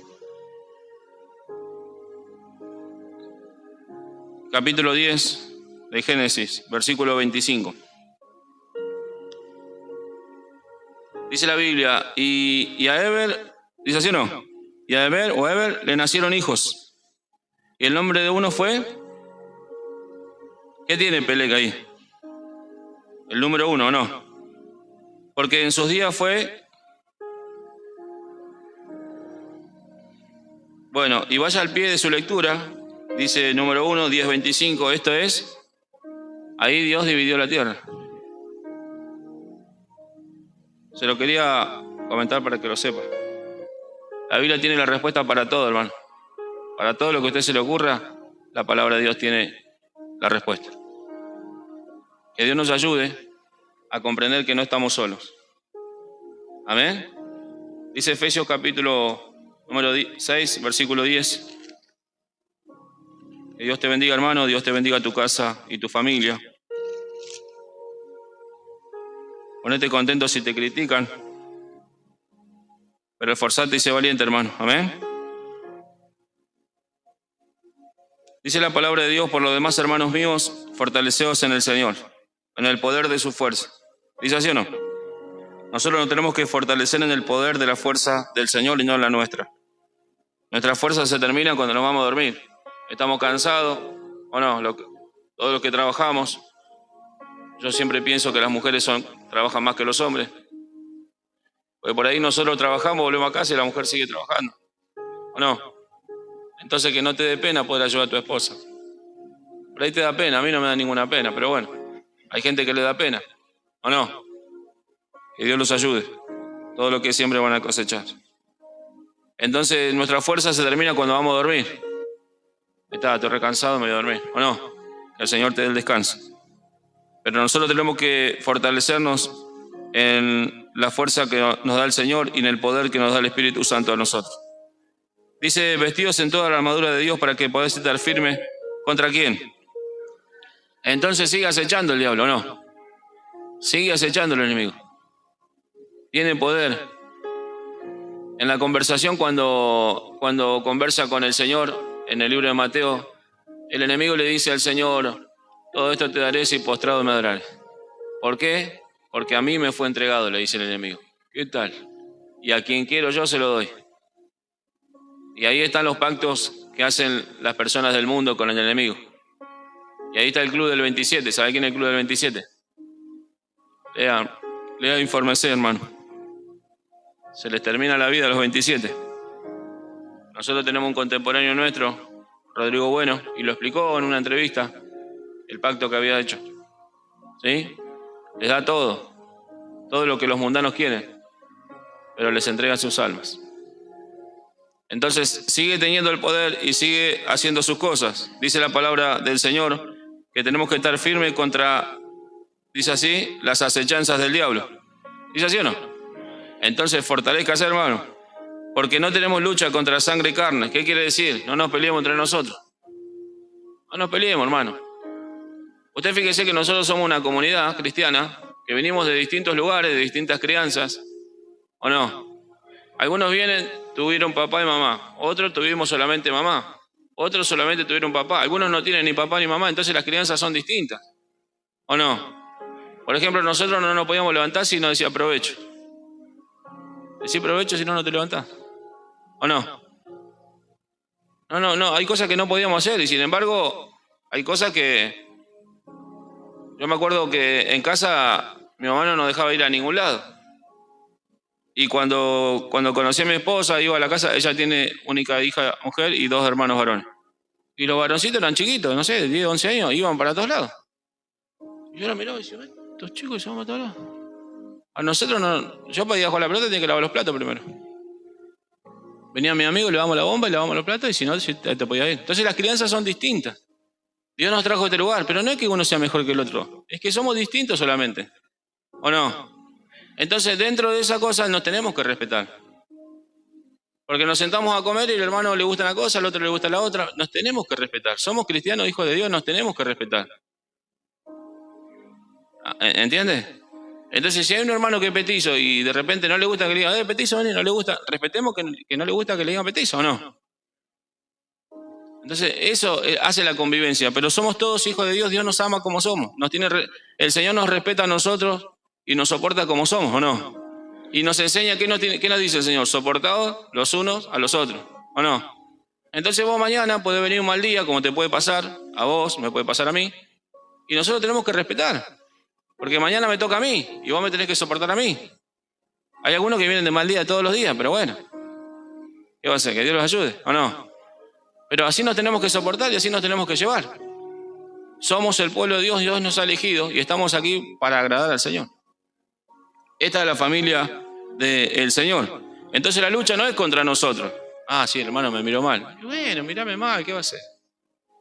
Capítulo 10 de Génesis, versículo 25. Dice la Biblia, y a Eber, dice así o no, y a Eber le nacieron hijos. Y el nombre de uno fue, ¿qué tiene Peleg ahí? El número 1, ¿o no? Porque en sus días fue, bueno, y vaya al pie de su lectura, dice número 1, 10:25, esto es, ahí Dios dividió la tierra. Se lo quería comentar para que lo sepa. La Biblia tiene la respuesta para todo, hermano. Para todo lo que a usted se le ocurra, la palabra de Dios tiene la respuesta. Que Dios nos ayude a comprender que no estamos solos. Amén. Dice Efesios capítulo número 6, versículo 10. Que Dios te bendiga, hermano, Dios te bendiga tu casa y tu familia. Ponete contento si te critican, pero esforzate y sé valiente, hermano. Amén. Dice la palabra de Dios, por lo demás, hermanos míos, fortaleceos en el Señor, en el poder de su fuerza. ¿Dice así o no? Nosotros nos tenemos que fortalecer en el poder de la fuerza del Señor y no en la nuestra. Nuestra fuerza se termina cuando nos vamos a dormir. Estamos cansados, o no, todos los que trabajamos. Yo siempre pienso que las mujeres trabajan más que los hombres. Porque por ahí nosotros trabajamos, volvemos a casa y la mujer sigue trabajando. ¿O no? Entonces que no te dé pena poder ayudar a tu esposa. Por ahí te da pena, a mí no me da ninguna pena, pero bueno, hay gente que le da pena. ¿O no? Que Dios los ayude. Todo lo que siempre van a cosechar. Entonces nuestra fuerza se termina cuando vamos a dormir. Estoy recansado, me voy a dormir. ¿O no? Que el Señor te dé el descanso. Pero nosotros tenemos que fortalecernos en la fuerza que nos da el Señor y en el poder que nos da el Espíritu Santo a nosotros. Dice, vestidos en toda la armadura de Dios para que podáis estar firmes. ¿Contra quién? Entonces sigue acechando el diablo, ¿no? Sigue acechando el enemigo. Tiene poder. En la conversación cuando conversa con el Señor, en el libro de Mateo, el enemigo le dice al Señor, todo esto te daré si postrado me adoraré. ¿Por qué? Porque a mí me fue entregado, le dice el enemigo. ¿Qué tal? Y a quien quiero yo se lo doy. Y ahí están los pactos que hacen las personas del mundo con el enemigo. Y ahí está el club del 27. ¿Sabe quién es el club del 27? Lea infórmese, hermano. Se les termina la vida a los 27. Nosotros tenemos un contemporáneo nuestro, Rodrigo Bueno, y lo explicó en una entrevista, el pacto que había hecho. ¿Sí? Les da todo lo que los mundanos quieren, pero les entrega sus almas. Entonces sigue teniendo el poder y sigue haciendo sus cosas. Dice la palabra del Señor que tenemos que estar firmes contra, dice así, las acechanzas del diablo. ¿Dice así o no? Entonces, fortalézcase, hermano, porque no tenemos lucha contra sangre y carne. ¿Qué quiere decir? No nos peleemos entre nosotros. No nos peleemos, hermano. Usted fíjese que nosotros somos una comunidad cristiana que venimos de distintos lugares, de distintas crianzas, ¿o no? Algunos vienen, tuvieron papá y mamá, otros tuvimos solamente mamá, otros solamente tuvieron papá, algunos no tienen ni papá ni mamá, entonces las crianzas son distintas, ¿o no? Por ejemplo, nosotros no nos podíamos levantar si no decía provecho. Decir provecho si no, no te levantás, ¿o no? No, hay cosas que no podíamos hacer y sin embargo hay cosas que... Yo me acuerdo que en casa mi mamá no nos dejaba ir a ningún lado. Y cuando conocí a mi esposa, iba a la casa, ella tiene única hija mujer y 2 hermanos varones. Y los varoncitos eran chiquitos, no sé, de 10, 11 años, iban para todos lados. Y yo la miraba y decía, estos chicos se van para todos lados. A nosotros no, yo para ir a jugar la pelota tenía que lavar los platos primero. Venía mi amigo, le damos la bomba y lavamos los platos y si no, te podía ir. Entonces las crianzas son distintas. Dios nos trajo a este lugar, pero no es que uno sea mejor que el otro, es que somos distintos solamente, ¿o no? Entonces dentro de esa cosa nos tenemos que respetar. Porque nos sentamos a comer y el hermano le gusta una cosa, al otro le gusta la otra, nos tenemos que respetar. Somos cristianos, hijos de Dios, nos tenemos que respetar. ¿Entiendes? Entonces si hay un hermano que es petizo y de repente no le gusta que le digan, petizo, no le gusta, respetemos que no le gusta que le digan petizo, ¿o no? Entonces eso hace la convivencia, pero somos todos hijos de Dios, Dios nos ama como somos, el Señor nos respeta a nosotros y nos soporta como somos, ¿o no? Y nos enseña, ¿qué nos dice el Señor? Soportados los unos a los otros, ¿o no? Entonces vos mañana puede venir un mal día, como te puede pasar a vos, me puede pasar a mí, y nosotros tenemos que respetar, porque mañana me toca a mí y vos me tenés que soportar a mí. Hay algunos que vienen de mal día todos los días, pero bueno, ¿qué va a hacer? Que Dios los ayude, ¿o no? Pero así nos tenemos que soportar y así nos tenemos que llevar. Somos el pueblo de Dios, Dios nos ha elegido y estamos aquí para agradar al Señor. Esta es la familia del Señor. Entonces la lucha no es contra nosotros. Ah, sí, el hermano me miró mal. Bueno, mírame mal, ¿qué va a hacer?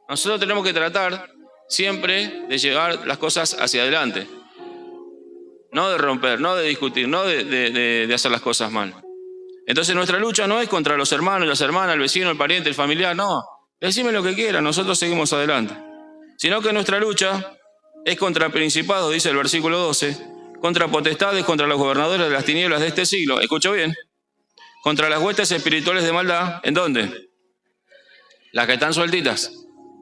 Nosotros tenemos que tratar siempre de llevar las cosas hacia adelante. No de romper, no de discutir, no de hacer las cosas mal. Entonces nuestra lucha no es contra los hermanos, las hermanas, el vecino, el pariente, el familiar, no. Decime lo que quieras, nosotros seguimos adelante. Sino que nuestra lucha es contra principados, dice el versículo 12, contra potestades, contra los gobernadores de las tinieblas de este siglo. Escucho bien. Contra las huestes espirituales de maldad. ¿En dónde? Las que están sueltitas,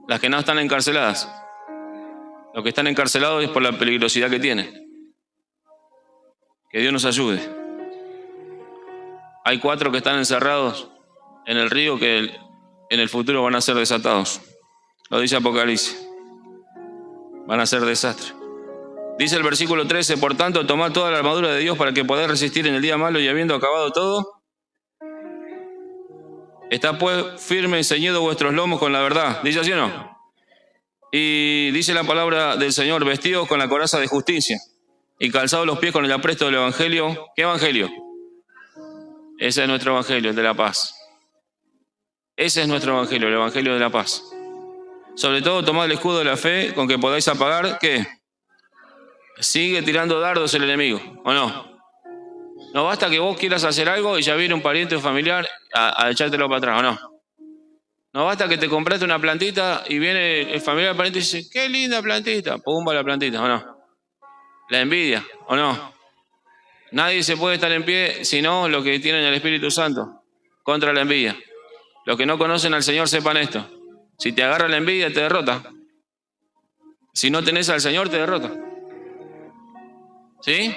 las que no están encarceladas. Los que están encarcelados es por la peligrosidad que tienen. Que Dios nos ayude. Hay 4 que están encerrados en el río que en el futuro van a ser desatados. Lo dice Apocalipsis. Van a ser desastres. Dice el versículo 13, por tanto, tomad toda la armadura de Dios para que podáis resistir en el día malo y habiendo acabado todo, está pues firme y ceñido vuestros lomos con la verdad. ¿Dice así o no? Y dice la palabra del Señor, vestidos con la coraza de justicia y calzados los pies con el apresto del evangelio. ¿Qué evangelio? Ese es nuestro evangelio, el de la paz. Ese es nuestro evangelio, el evangelio de la paz. Sobre todo, tomad el escudo de la fe con que podáis apagar, ¿qué? Sigue tirando dardos el enemigo, ¿o no? No basta que vos quieras hacer algo y ya viene un pariente o familiar a echártelo para atrás, ¿o no? No basta que te compraste una plantita y viene el familiar del pariente y dice, qué linda plantita, pumba la plantita, ¿o no? La envidia, ¿o no? Nadie se puede estar en pie sino los que tienen el Espíritu Santo contra la envidia. Los que no conocen al Señor sepan esto. Si te agarra la envidia te derrota. Si no tenés al Señor te derrota. ¿Sí?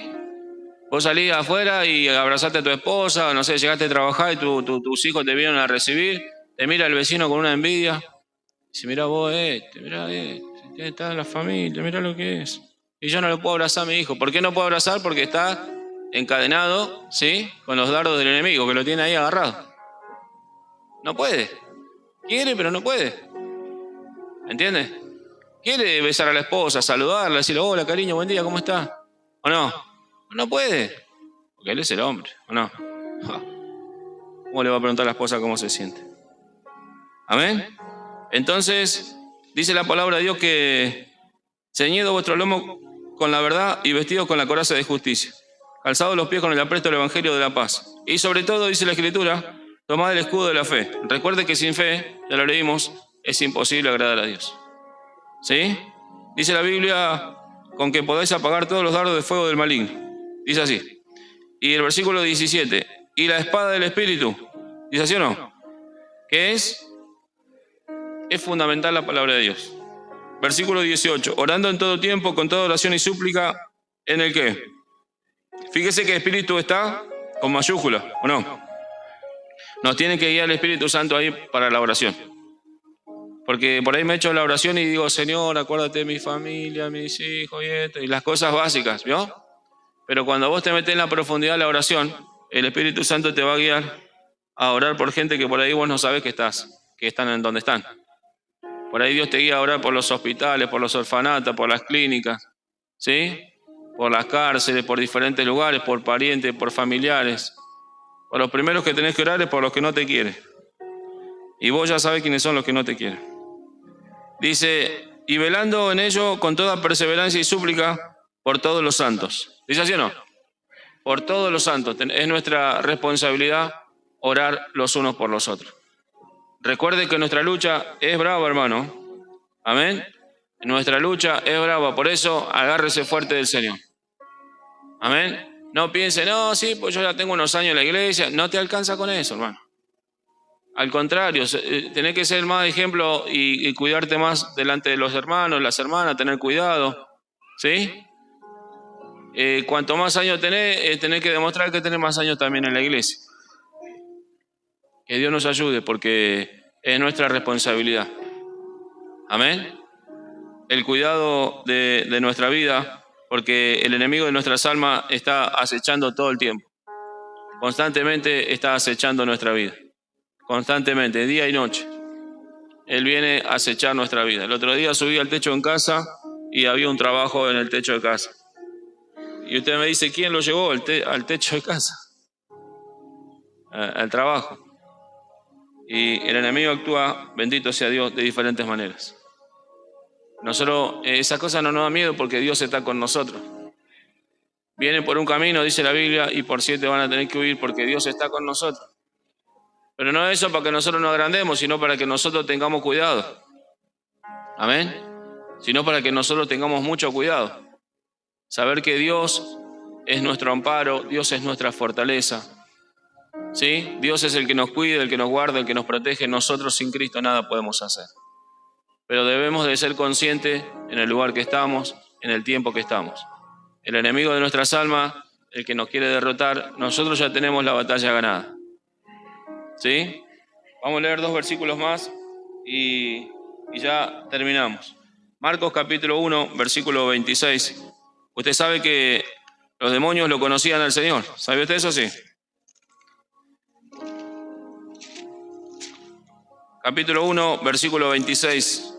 Vos salís afuera y abrazaste a tu esposa, no sé, llegaste a trabajar y tus hijos te vienen a recibir, te mira el vecino con una envidia. Dice, mirá vos mirá está en la familia, mirá lo que es. Y yo no lo puedo abrazar a mi hijo. ¿Por qué no puedo abrazar? Porque está encadenado, ¿sí? Con los dardos del enemigo, que lo tiene ahí agarrado. No puede. Quiere, pero no puede. ¿Entiendes? Quiere besar a la esposa, saludarla, decirle, hola cariño, buen día, ¿cómo estás? ¿O no? No puede. Porque él es el hombre, ¿o no? ¿Cómo le va a preguntar a la esposa cómo se siente? ¿Amén? Entonces, dice la palabra de Dios que ceñido vuestro lomo con la verdad y vestidos con la coraza de justicia. calzados los pies con el apresto del Evangelio de la paz. Y sobre todo, dice la Escritura, tomad el escudo de la fe. Recuerde que sin fe, ya lo leímos, es imposible agradar a Dios. ¿Sí? Dice la Biblia, con que podáis apagar todos los dardos de fuego del maligno. Dice así. Y el versículo 17, y la espada del Espíritu. ¿Dice así o no? ¿Qué es? Es fundamental la palabra de Dios. Versículo 18, orando en todo tiempo, con toda oración y súplica, ¿en el qué? Fíjese que el Espíritu está con mayúscula, ¿o no? Nos tiene que guiar el Espíritu Santo ahí para la oración. Porque por ahí me echo la oración y digo, Señor, acuérdate de mi familia, mis hijos y esto, y las cosas básicas, ¿vio? Pero cuando vos te metés en la profundidad de la oración, el Espíritu Santo te va a guiar a orar por gente que por ahí vos no sabés que están en donde están. Por ahí Dios te guía a orar por los hospitales, por los orfanatos, por las clínicas, ¿sí? Por las cárceles, por diferentes lugares, por parientes, por familiares. Por los primeros que tenés que orar es por los que no te quieren. Y vos ya sabés quiénes son los que no te quieren. Dice, y velando en ello con toda perseverancia y súplica por todos los santos. ¿Dice así o no? Por todos los santos. Es nuestra responsabilidad orar los unos por los otros. Recuerde que nuestra lucha es brava, hermano. Amén. Nuestra lucha es brava, por eso agárrese fuerte del Señor. Amén. No piense, no, sí, pues yo ya tengo unos años en la iglesia. No te alcanza con eso, hermano. Al contrario, tenés que ser más ejemplo y cuidarte más delante de los hermanos, las hermanas, tener cuidado. ¿Sí? Cuanto más años tenés que demostrar que tenés más años también en la iglesia. Que Dios nos ayude porque es nuestra responsabilidad. Amén. El cuidado de nuestra vida, porque el enemigo de nuestras almas está acechando todo el tiempo. Constantemente está acechando nuestra vida. Constantemente, día y noche. Él viene a acechar nuestra vida. El otro día subí al techo en casa y había un trabajo en el techo de casa. Y usted me dice, ¿quién lo llevó al techo de casa? Al trabajo. Y el enemigo actúa, bendito sea Dios, de diferentes maneras. Nosotros, esa cosa no nos da miedo porque Dios está con nosotros. Vienen por un camino, dice la Biblia, y por 7 van a tener que huir porque Dios está con nosotros. Pero no es eso para que nosotros nos agrandemos, sino para que nosotros tengamos cuidado. Amén. Sino para que nosotros tengamos mucho cuidado. Saber que Dios es nuestro amparo, Dios es nuestra fortaleza. ¿Sí? Dios es el que nos cuida, el que nos guarda, el que nos protege. Nosotros sin Cristo nada podemos hacer. Pero debemos de ser conscientes en el lugar que estamos, en el tiempo que estamos. El enemigo de nuestras almas, el que nos quiere derrotar, nosotros ya tenemos la batalla ganada. ¿Sí? Vamos a leer 2 versículos más y ya terminamos. Marcos capítulo 1, versículo 26. Usted sabe que los demonios lo conocían al Señor. ¿Sabe usted eso? Sí. Capítulo 1, versículo 26.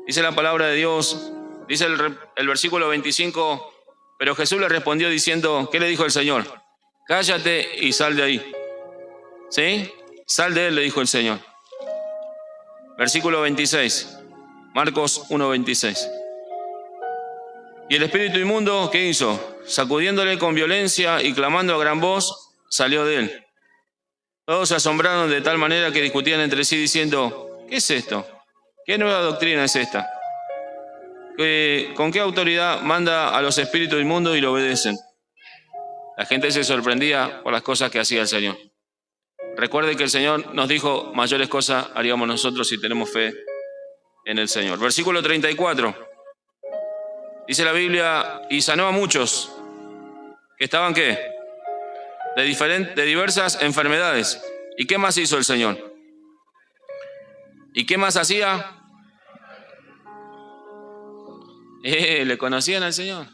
Dice la palabra de Dios, dice el versículo 25, pero Jesús le respondió diciendo, ¿qué le dijo el Señor? Cállate y sal de ahí. ¿Sí? Sal de él, le dijo el Señor. Versículo 26. Marcos 1, 26. Y el espíritu inmundo, ¿qué hizo? Sacudiéndole con violencia y clamando a gran voz, salió de él. Todos se asombraron de tal manera que discutían entre sí diciendo, ¿qué es esto? ¿Qué nueva doctrina es esta? ¿Con qué autoridad manda a los espíritus inmundos y lo obedecen? La gente se sorprendía por las cosas que hacía el Señor. Recuerde que el Señor nos dijo, mayores cosas haríamos nosotros si tenemos fe en el Señor. Versículo 34. Dice la Biblia, y sanó a muchos que estaban, ¿qué? De diversas enfermedades. ¿Y qué más hizo el Señor? ¿Y qué más hacía? ¿Le conocían al Señor?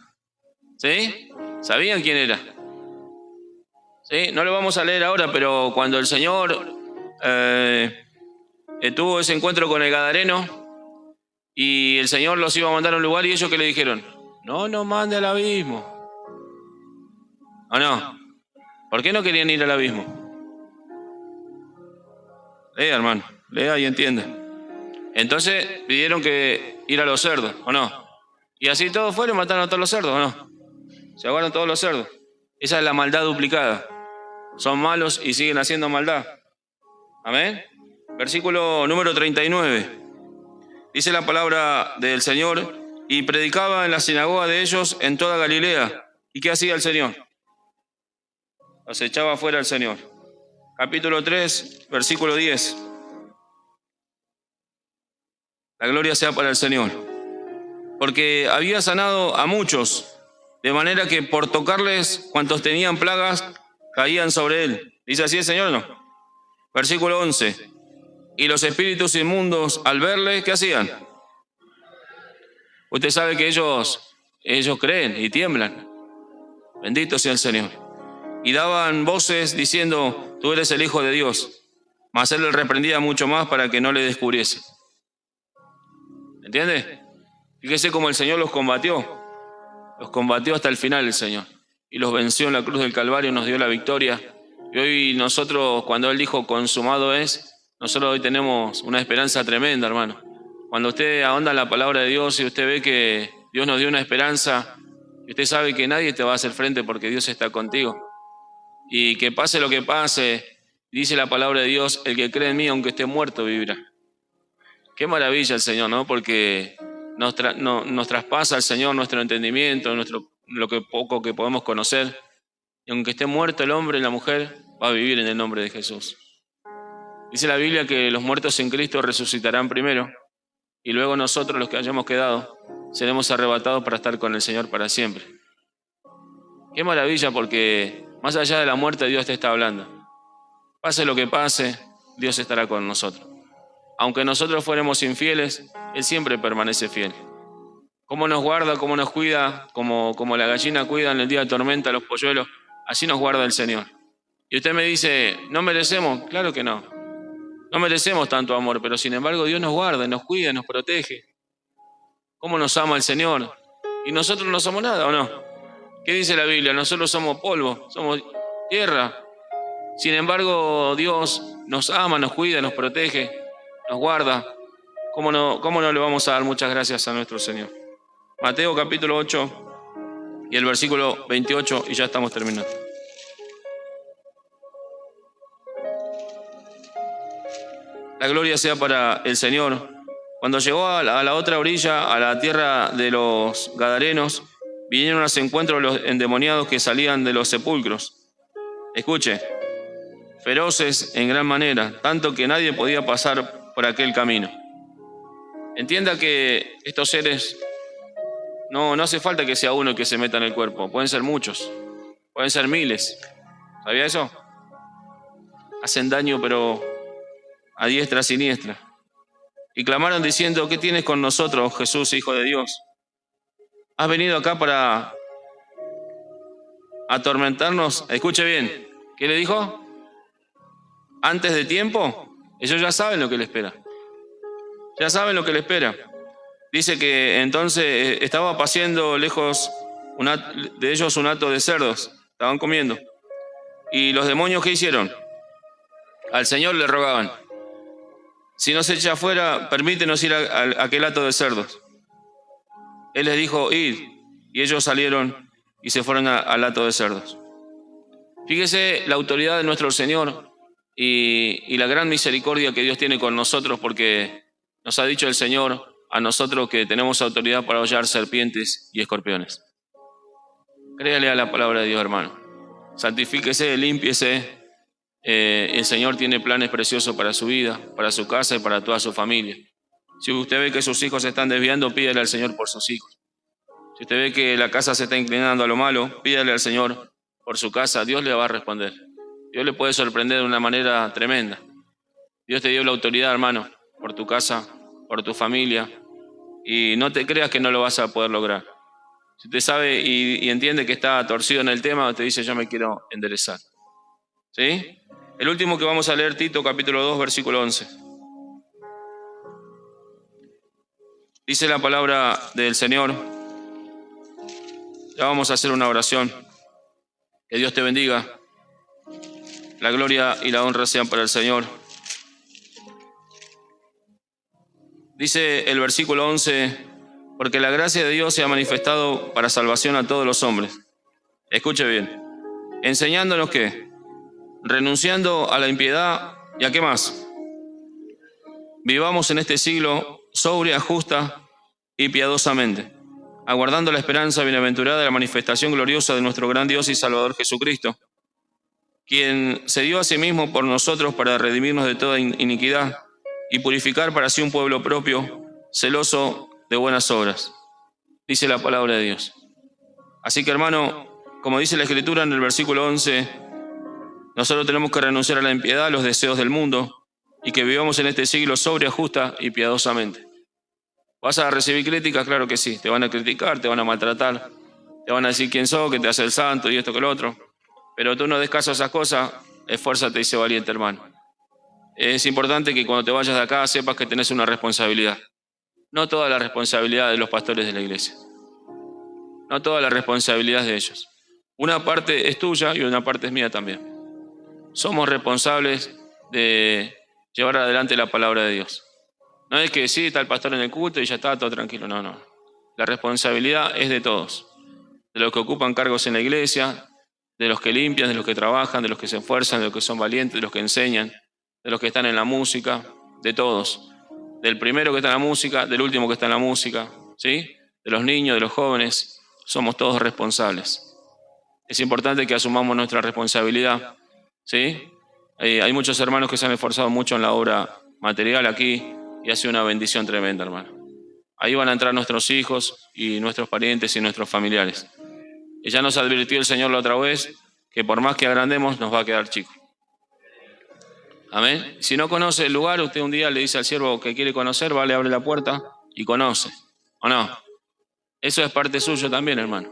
¿Sí? ¿Sabían quién era? ¿Sí? No lo vamos a leer ahora, pero cuando el Señor tuvo ese encuentro con el Gadareno y el Señor los iba a mandar a un lugar y ellos, ¿qué le dijeron? No nos mande al abismo. ¿O no? ¿Por qué no querían ir al abismo? Lea, hermano, lea y entienda. Entonces pidieron que ir a los cerdos, ¿o no? Y así todos fueron y mataron a todos los cerdos, ¿o no? Se ahogaron todos los cerdos. Esa es la maldad duplicada. Son malos y siguen haciendo maldad. Amén. Versículo número 39. Dice la palabra del Señor: y predicaba en la sinagoga de ellos en toda Galilea. ¿Y qué hacía el Señor? Los echaba fuera el Señor. Capítulo 3, versículo 10. La gloria sea para el Señor. Porque había sanado a muchos, de manera que por tocarles cuantos tenían plagas, caían sobre él. ¿Dice así el Señor o no? Versículo 11. Y los espíritus inmundos, al verle, ¿qué hacían? Usted sabe que ellos creen y tiemblan. Bendito sea el Señor. Y daban voces diciendo: tú eres el Hijo de Dios. Mas él le reprendía mucho más para que no le descubriese. ¿Entiende? Fíjese cómo el Señor los combatió. Los combatió hasta el final el Señor. Y los venció en la cruz del Calvario, nos dio la victoria. Y hoy nosotros, cuando Él dijo consumado es, nosotros hoy tenemos una esperanza tremenda, hermano. Cuando usted ahonda en la palabra de Dios y usted ve que Dios nos dio una esperanza, y usted sabe que nadie te va a hacer frente porque Dios está contigo. Y que pase lo que pase, dice la palabra de Dios: el que cree en mí, aunque esté muerto, vivirá. Qué maravilla el Señor, ¿no? Porque nos traspasa el Señor nuestro entendimiento, lo que poco que podemos conocer. Y aunque esté muerto el hombre y la mujer, va a vivir en el nombre de Jesús. Dice la Biblia que los muertos en Cristo resucitarán primero, y luego nosotros, los que hayamos quedado, seremos arrebatados para estar con el Señor para siempre. Qué maravilla, porque más allá de la muerte Dios te está hablando. Pase lo que pase, Dios estará con nosotros. Aunque nosotros fuéramos infieles, Él siempre permanece fiel. Cómo nos guarda, cómo nos cuida, como la gallina cuida en el día de tormenta a los polluelos, así nos guarda el Señor. Y usted me dice: ¿no merecemos? Claro que no. No merecemos tanto amor, pero sin embargo Dios nos guarda, nos cuida, nos protege. ¿Cómo nos ama el Señor? ¿Y nosotros no somos nada o no? ¿Qué dice la Biblia? Nosotros somos polvo, somos tierra. Sin embargo, Dios nos ama, nos cuida, nos protege, nos guarda. ¿Cómo no le vamos a dar muchas gracias a nuestro Señor? Mateo capítulo 8 y el versículo 28, y ya estamos terminando. La gloria sea para el Señor. Cuando llegó a la otra orilla, a la tierra de los Gadarenos, vinieron a su encuentro los endemoniados que salían de los sepulcros. Escuche, feroces en gran manera, tanto que nadie podía pasar por aquel camino. Entienda que estos seres, no hace falta que sea uno que se meta en el cuerpo, pueden ser muchos, pueden ser miles. ¿Sabía eso? Hacen daño, pero a diestra, siniestra. Y clamaron diciendo: ¿qué tienes con nosotros, Jesús, Hijo de Dios? ¿Has venido acá para atormentarnos? Escuche bien, ¿qué le dijo? Antes de tiempo. Ellos ya saben lo que le espera. Ya saben lo que le espera. Dice que entonces estaba paciendo lejos de ellos un hato de cerdos. Estaban comiendo. ¿Y los demonios qué hicieron? Al Señor le rogaban: si nos echa afuera, permítenos ir a aquel hato de cerdos. Él les dijo: id. Y ellos salieron y se fueron al hato de cerdos. Fíjese la autoridad de nuestro Señor y la gran misericordia que Dios tiene con nosotros, porque nos ha dicho el Señor a nosotros que tenemos autoridad para hollar serpientes y escorpiones. Créale a la palabra de Dios, hermano. Santifíquese, límpiese. El Señor tiene planes preciosos para su vida, para su casa y para toda su familia. Si usted ve que sus hijos se están desviando, pídale al Señor por sus hijos. Si usted ve que la casa se está inclinando a lo malo, pídale al Señor por su casa. Dios le va a responder. Dios le puede sorprender de una manera tremenda. Dios te dio la autoridad, hermano, por tu casa, por tu familia. Y no te creas que no lo vas a poder lograr. Si usted sabe y entiende que está torcido en el tema, te dice: yo me quiero enderezar. ¿Sí? El último que vamos a leer, Tito capítulo 2, versículo 11. Dice la palabra del Señor. Ya vamos a hacer una oración. Que Dios te bendiga. La gloria y la honra sean para el Señor. Dice el versículo 11: porque la gracia de Dios se ha manifestado para salvación a todos los hombres. Escuche bien. enseñándonos que, renunciando a la impiedad y a qué más, vivamos en este siglo sobria, justa y piadosamente, aguardando la esperanza bienaventurada de la manifestación gloriosa de nuestro gran Dios y Salvador Jesucristo, quien se dio a sí mismo por nosotros para redimirnos de toda iniquidad y purificar para sí un pueblo propio, celoso de buenas obras. Dice la palabra de Dios. Así que, hermano, como dice la Escritura en el versículo 11, nosotros tenemos que renunciar a la impiedad, a los deseos del mundo, y que vivamos en este siglo sobria, justa y piadosamente. ¿Vas a recibir críticas? Claro que sí. Te van a criticar, te van a maltratar, te van a decir quién sos, que te hace el santo y esto que lo otro. Pero tú no des caso a esas cosas, esfuérzate y sé valiente, hermano. Es importante que cuando te vayas de acá sepas que tenés una responsabilidad. No toda la responsabilidad de los pastores de la iglesia. No toda la responsabilidad de ellos. Una parte es tuya y una parte es mía también. Somos responsables de llevar adelante la palabra de Dios. No es que sí, está el pastor en el culto y ya está todo tranquilo. No, no. La responsabilidad es de todos. De los que ocupan cargos en la iglesia, de los que limpian, de los que trabajan, de los que se esfuerzan, de los que son valientes, de los que enseñan, de los que están en la música, de todos. Del primero que está en la música, del último que está en la música, ¿sí? De los niños, de los jóvenes, somos todos responsables. Es importante que asumamos nuestra responsabilidad, ¿sí? Hay muchos hermanos que se han esforzado mucho en la obra material aquí y ha sido una bendición tremenda, hermano. Ahí van a entrar nuestros hijos y nuestros parientes y nuestros familiares. Y ya nos advirtió el Señor la otra vez que por más que agrandemos nos va a quedar chico. Amén. Si no conoce el lugar, usted un día le dice al siervo que quiere conocer, va, le abre la puerta y conoce. ¿O no? Eso es parte suyo también, hermano.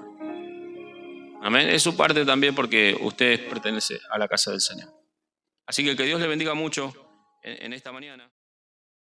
Amén. Es su parte también porque usted pertenece a la casa del Señor. Así que Dios le bendiga mucho en esta mañana.